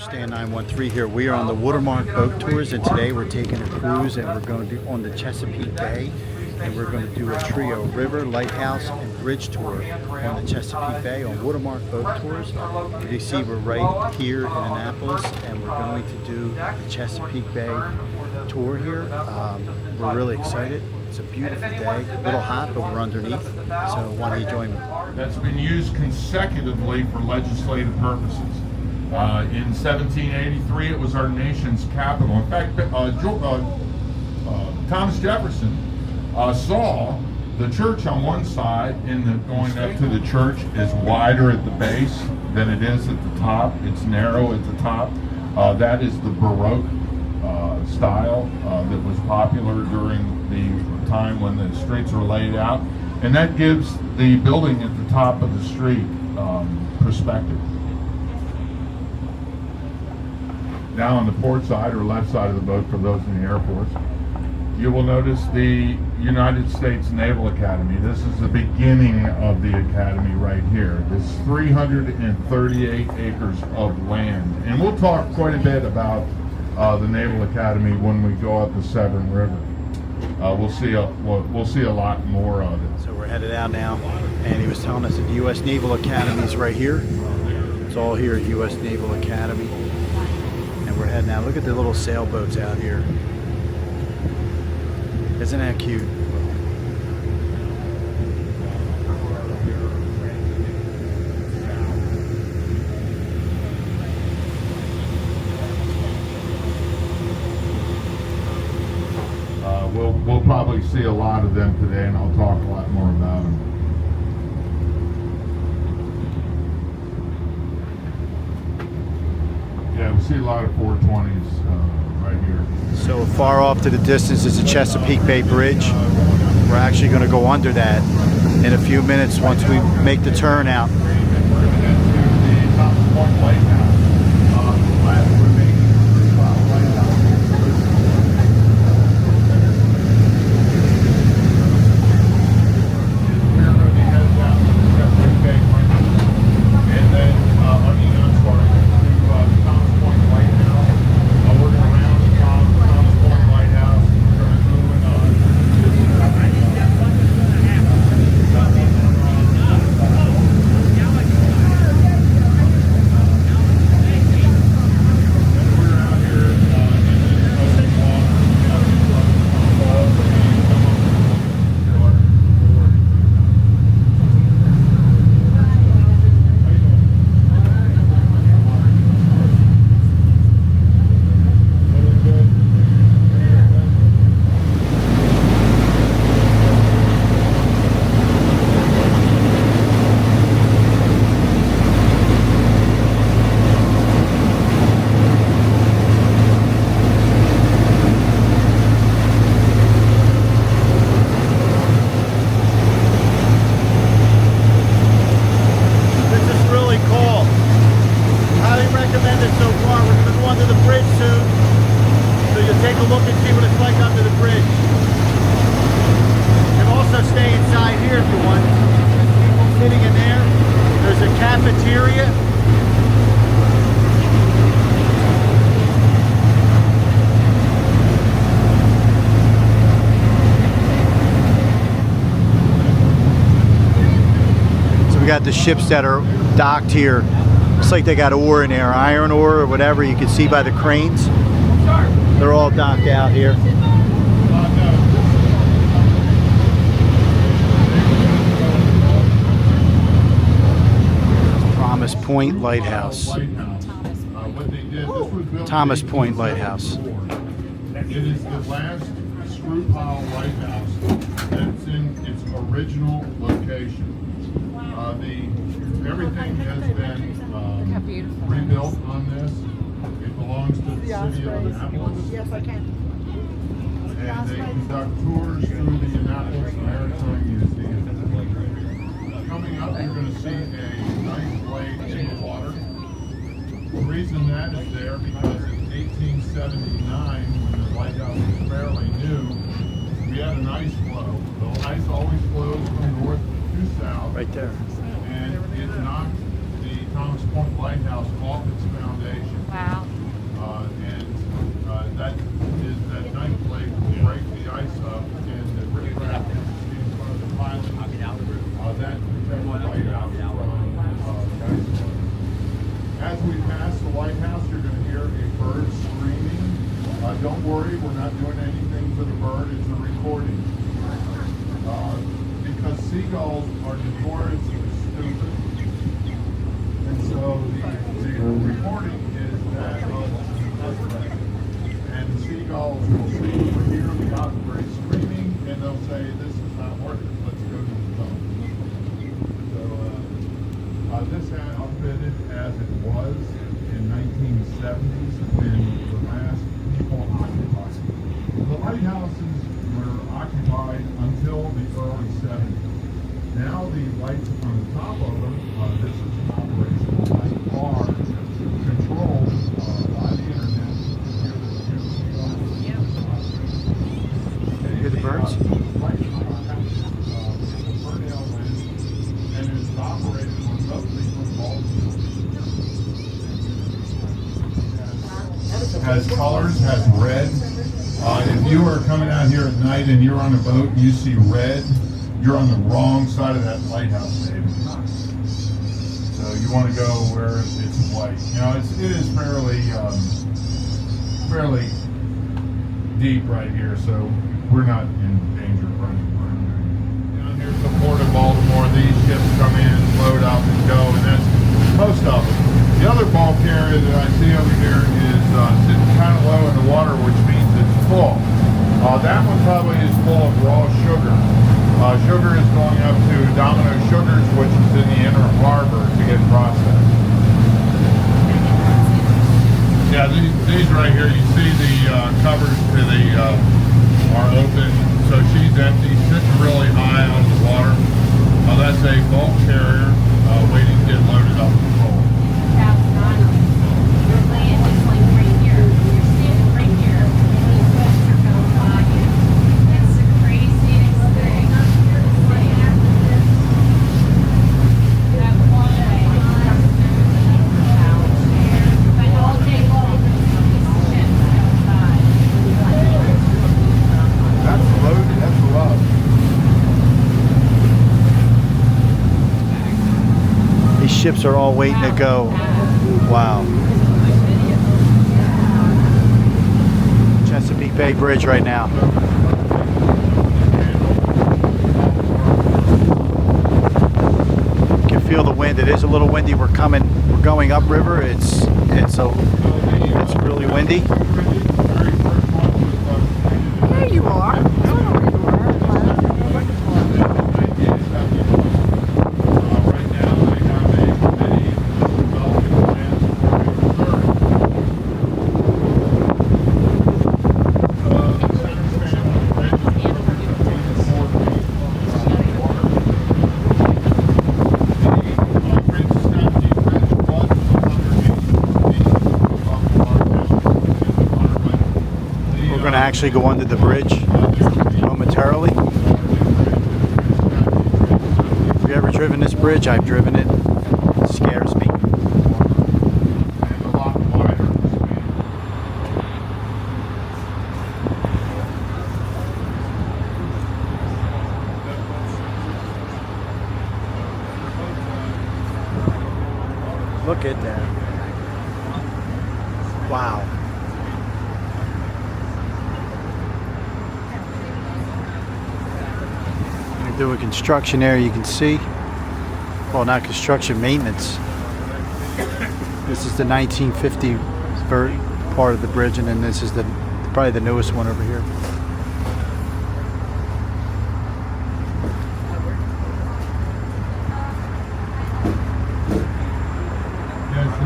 Stand 913 here. We are on the Watermark boat tours, and today we're taking a cruise and we're going to do on the Chesapeake Bay, and we're going to do a trio river, lighthouse, and bridge tour on the Chesapeake Bay on Watermark boat tours. You can see we're right here in Annapolis, and we're going to do the Chesapeake Bay tour here. We're really excited. It's a beautiful day, a little hot, but we're underneath. So why don't you join me? That's been used consecutively for legislative purposes. In 1783, it was our nation's capital. In fact, Thomas Jefferson saw the church on one side, going up to the church is wider at the base than it is at the top. It's narrow at the top. That is the Baroque style that was popular during the time when the streets were laid out. And that gives the building at the top of the street perspective. Now on the port side or left side of the boat, for those in the Air Force, you will notice the United States Naval Academy. This is the beginning of the academy right here. This is 338 acres of land. And we'll talk quite a bit about the Naval Academy when we go up the Severn River. We'll see a lot more of it. So we're headed out now, and he was telling us that the U.S. Naval Academy is right here. It's all here, U.S. Naval Academy. And we're heading out. Look at the little sailboats out here. Isn't that cute? We'll probably see a lot of them today, and I'll talk a lot more about them. Yeah, we see a lot of 420s right here. So far off to the distance is the Chesapeake Bay Bridge. We're actually going to go under that in a few minutes once we make the turn out. Take a look and see what it's like under the bridge. You can also stay inside here if you want. People sitting in there. There's a cafeteria. So we got the ships that are docked here. Looks like they got ore in there, iron ore or whatever. You can see by the cranes. They're all docked out here. Thomas Point Lighthouse. Thomas Point Lighthouse. It is the last screw pile lighthouse that's in its original location. Everything has been rebuilt on this. It belongs to the city of Annapolis. Yes, I can. And they conduct tours through the Annapolis Maritime Museum. Coming up, you're going to see a nice blade in the water. The reason that is there because in 1879, when the lighthouse was fairly new, we had an ice flow. The ice always flows from north to south. Right there. And it knocked the Thomas Point Lighthouse off its foundation. Wow. lighthouse, you're going to hear a bird screaming. Don't worry, we're not doing anything for the bird. It's a recording. Because seagulls are notoriously stupid. And so the recording is that of the suspect. And the seagulls will see or hear the osprey screaming, and they'll say, this is not working, let's go to the phone. So this had outfitted as it was in 1970s when the last people occupied. The lighthouses were occupied until the early 70s. Now the lights on the top of them, this is an operational light, are controlled by the internet. Hear the birds? And is operated remotely from Baltimore. Has colors, has red. If you are coming out here at night and you're on a boat and you see red, you're on the wrong side of that lighthouse, baby. So you want to go where it's white. You know, it is fairly deep right here, so we're not in danger of running. Down here's the port of Baltimore. These ships come in, load up, and go, and that's most of them. The other bulk area that I see over here is sitting kind of low in the water, which means it's full. That one probably is full of raw sugar. Sugar is going up to Domino Sugars, which is in the inner harbor to get processed. Yeah, these right here, you see the covers to the are open, so she's empty, sitting really high out of the water. That's a bulk carrier waiting to get loaded up with coal. Your land is like right here. You're standing right here, and these boats are going by you. It's the craziest thing. That one day, but all day long, these ships go by. That's loaded, that's love. These ships are all waiting to go. Wow. Chesapeake Bay Bridge right now. You can feel the wind. It is a little windy. We're going upriver. It's really windy. There you are. We're going to actually go under the bridge momentarily. Have you ever driven this bridge? I've driven it. It scares me. Look at that. Wow. They're doing construction there, you can see. Well, not construction, maintenance. This is the 1950 part of the bridge, and then this is probably the newest one over here. Yeah, so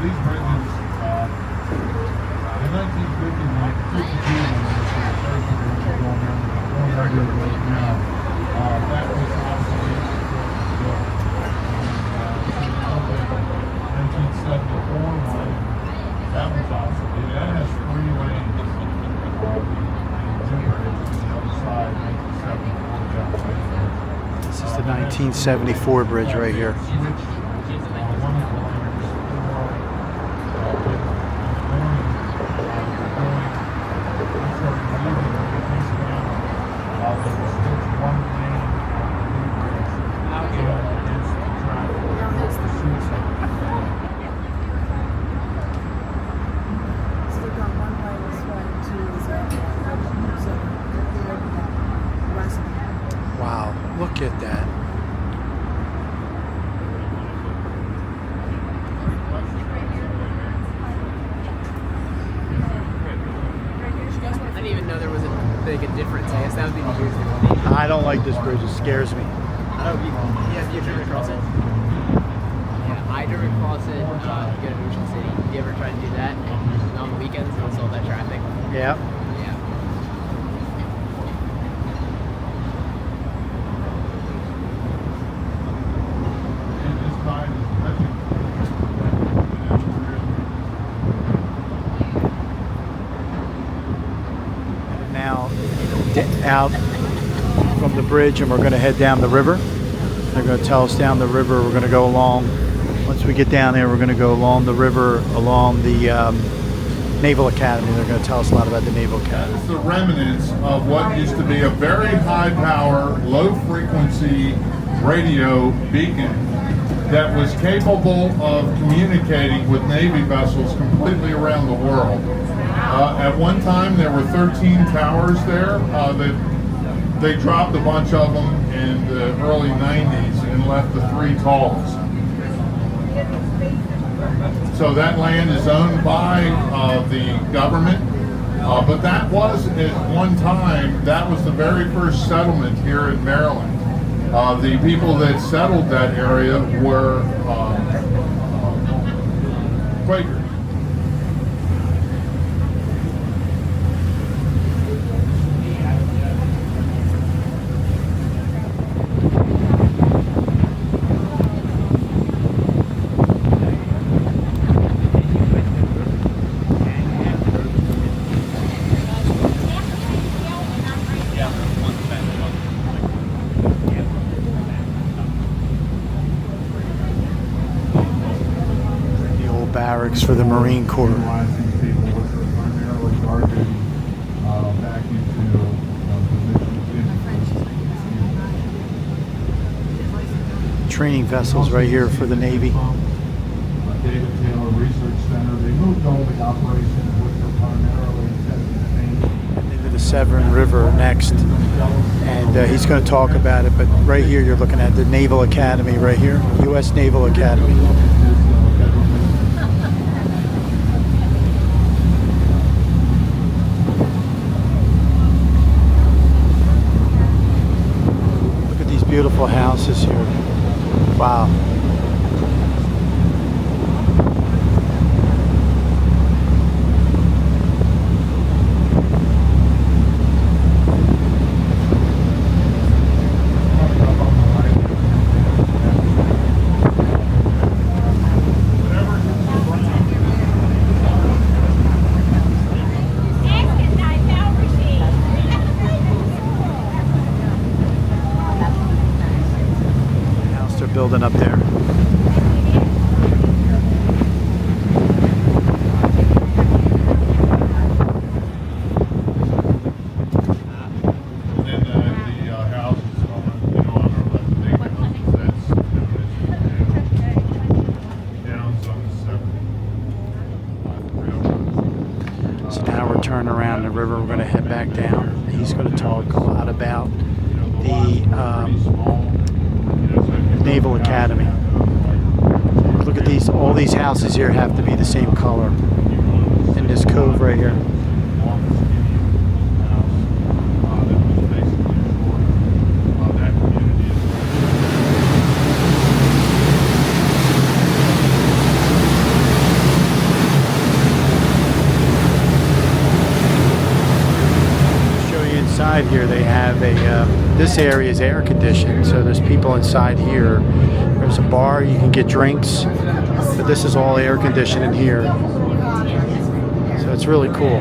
these bridges, in 1950, like 52, when the first bridge was going under right now, that was obsolete. 1974 one, that was obsolete. That has 3 lanes. And 2 bridges on the other side, 1974. This is the 1974 bridge right here. guess that would be the easiest thing to do. I don't like this bridge. It scares me. I don't know, have you driven across it? Yeah, I drove across it to go to Ocean City. You ever try to do that on the weekends with all that traffic? Yeah. Yeah. Now out from the bridge, and we're going to head down the river. They're going to tell us down the river. We're going to go along. Once we get down there, we're going to go along the river, along the Naval Academy. They're going to tell us a lot about the Naval Academy. It's the remnants of what used to be a very high power, low frequency radio beacon that was capable of communicating with Navy vessels completely around the world. At one time, there were 13 towers there. They dropped a bunch of them in the early 90s and left the 3 tallest. So that land is owned by the government, but that was at one time, that was the very first settlement here in Maryland. The people that settled that area were Quakers. Barracks for the Marine Corps. People were primarily targeted back into positions. Training vessels right here for the Navy. David Taylor Research Center. They moved all the operations, which are primarily intended Into the Severn River next, and he's going to talk about it. But right here, you're looking at the Naval Academy. Right here, U.S. Naval Academy. Beautiful houses here. Wow. Building up there. So now we're turning around the river. We're going to head back down. He's going to talk a lot about the Naval Academy. Look at these, all these houses here have to be the same color in this cove right here. Show you inside here, they have a this area is air conditioned, so there's people inside here. There's a bar, you can get drinks, but this is all air conditioned in here. So it's really cool.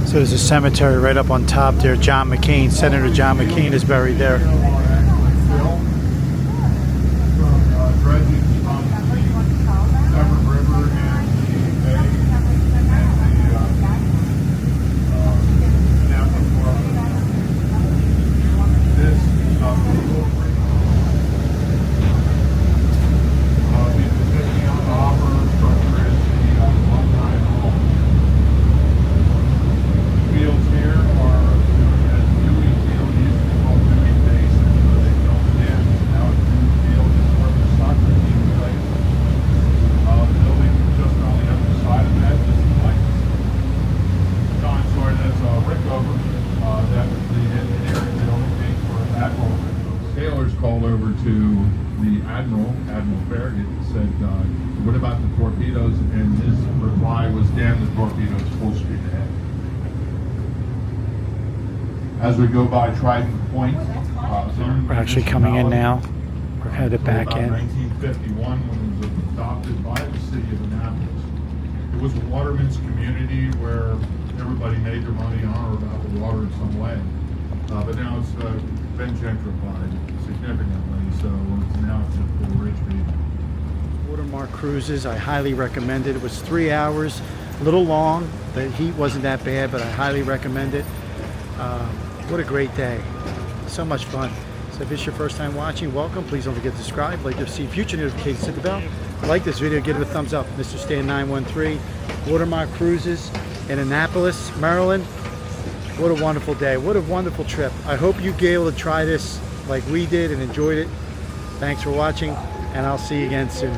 So there's a cemetery right up on top there. John McCain, Senator John McCain is buried there. fair. He said, what about the torpedoes? And his reply was, damn the torpedoes, full speed ahead. As we go by Trident Point, We're actually coming in now. We're headed back about in. 1951, when it was adopted by the city of Annapolis. It was a waterman's community where everybody made their money on or about the water in some way. But now it's been gentrified significantly, so now it's just for the rich people. Watermark cruises, I highly recommend it. It was 3 hours, a little long. The heat wasn't that bad, but I highly recommend it. What a great day. So much fun. So if it's your first time watching, welcome. Please don't forget to subscribe. Like to see future notifications, hit the bell. Like this video, give it a thumbs up. Mr. Stan 913, Watermark Cruises in Annapolis, Maryland. What a wonderful day. What a wonderful trip. I hope you get able to try this like we did and enjoyed it. Thanks for watching, and I'll see you again soon.